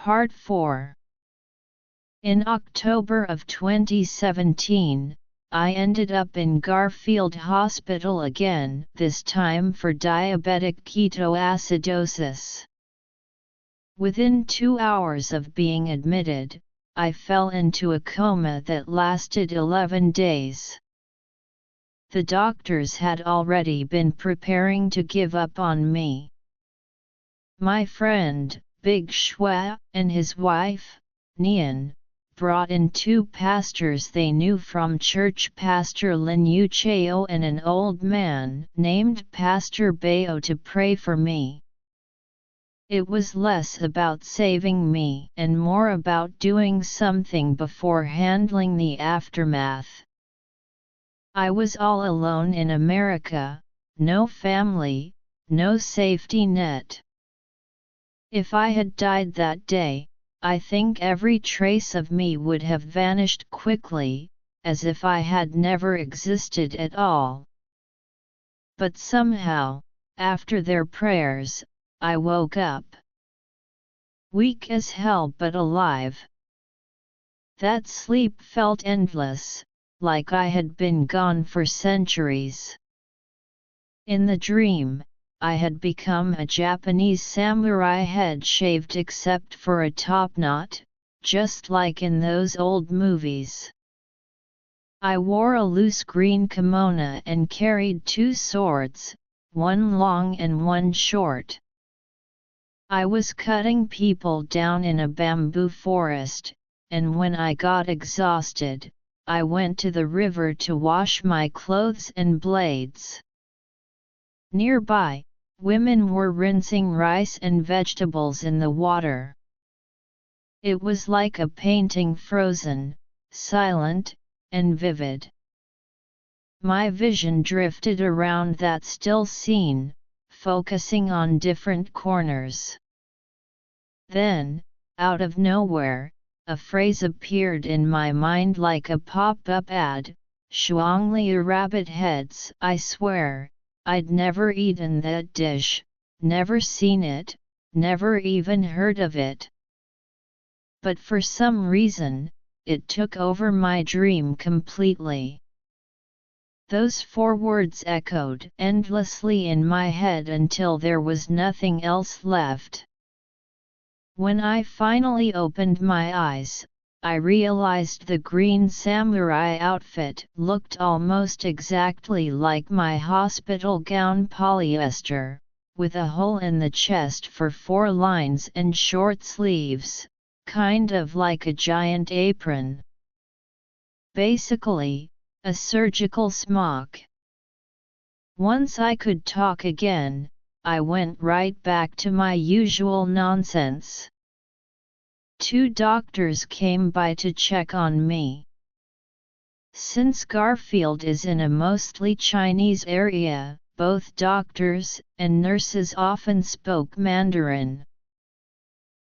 Part 4. In October of 2017, I ended up in Garfield Hospital again, this time for diabetic ketoacidosis. Within 2 hours of being admitted, I fell into a coma that lasted 11 days. The doctors had already been preparing to give up on me. My friend, Big Shwa, and his wife, Nian, brought in 2 pastors they knew from church, Pastor Lin Yu Cheo and an old man named Pastor Bayo, to pray for me. It was less about saving me and more about doing something before handling the aftermath. I was all alone in America, no family, no safety net. If I had died that day, I think every trace of me would have vanished quickly, as if I had never existed at all. But somehow, after their prayers, I woke up. Weak as hell but alive. That sleep felt endless, like I had been gone for centuries. In the dream, I had become a Japanese samurai, head shaved except for a top knot, just like in those old movies. I wore a loose green kimono and carried 2 swords, one long and one short. I was cutting people down in a bamboo forest, and when I got exhausted, I went to the river to wash my clothes and blades. Nearby, women were rinsing rice and vegetables in the water. It was like a painting, frozen, silent, and vivid. My vision drifted around that still scene, focusing on different corners. Then, out of nowhere, a phrase appeared in my mind like a pop-up ad: Shuangli rabbit heads. I swear, I'd never eaten that dish, never seen it, never even heard of it. But for some reason, it took over my dream completely. Those 4 words echoed endlessly in my head until there was nothing else left. When I finally opened my eyes, I realized the green samurai outfit looked almost exactly like my hospital gown, polyester, with a hole in the chest for 4 lines and short sleeves, kind of like a giant apron. Basically, a surgical smock. Once I could talk again, I went right back to my usual nonsense. 2 doctors came by to check on me. Since Garfield is in a mostly Chinese area, both doctors and nurses often spoke Mandarin.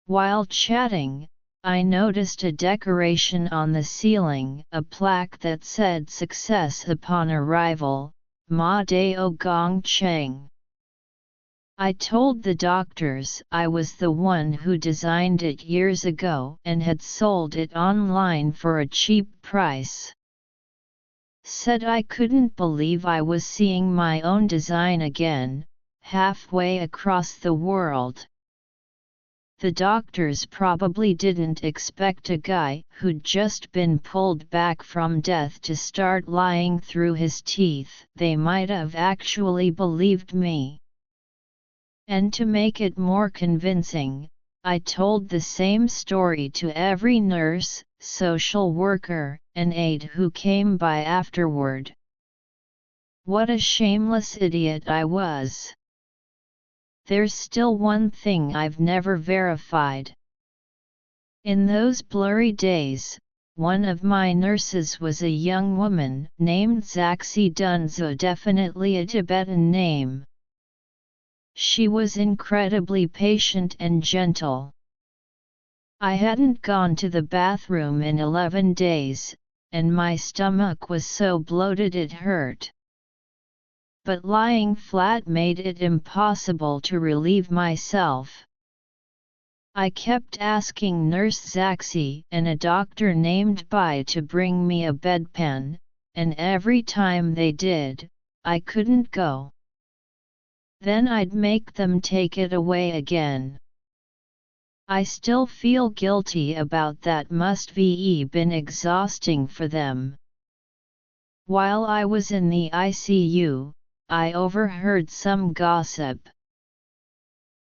While chatting, I noticed a decoration on the ceiling, a plaque that said "Success upon arrival, Ma Dao Gong Cheng." I told the doctors I was the one who designed it years ago and had sold it online for a cheap price. Said I couldn't believe I was seeing my own design again, halfway across the world. The doctors probably didn't expect a guy who'd just been pulled back from death to start lying through his teeth. They might have actually believed me. And to make it more convincing, I told the same story to every nurse, social worker, and aide who came by afterward. What a shameless idiot I was! There's still one thing I've never verified. In those blurry days, one of my nurses was a young woman named Zaxi Dunzo, definitely a Tibetan name. She was incredibly patient and gentle. I hadn't gone to the bathroom in 11 days, and my stomach was so bloated it hurt. But lying flat made it impossible to relieve myself. I kept asking Nurse Zaxi and a doctor named Bai to bring me a bedpan, and every time they did, I couldn't go. Then I'd make them take it away again. I still feel guilty about that. Must be been exhausting for them. While I was in the ICU, I overheard some gossip.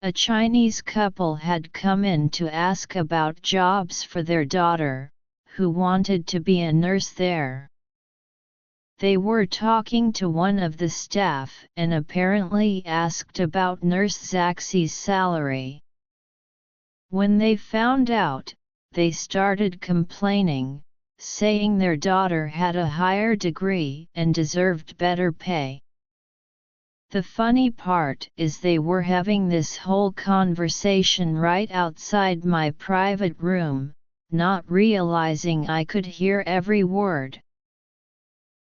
A Chinese couple had come in to ask about jobs for their daughter, who wanted to be a nurse there. They were talking to one of the staff and apparently asked about Nurse Zaxi's salary. When they found out, they started complaining, saying their daughter had a higher degree and deserved better pay. The funny part is they were having this whole conversation right outside my private room, not realizing I could hear every word.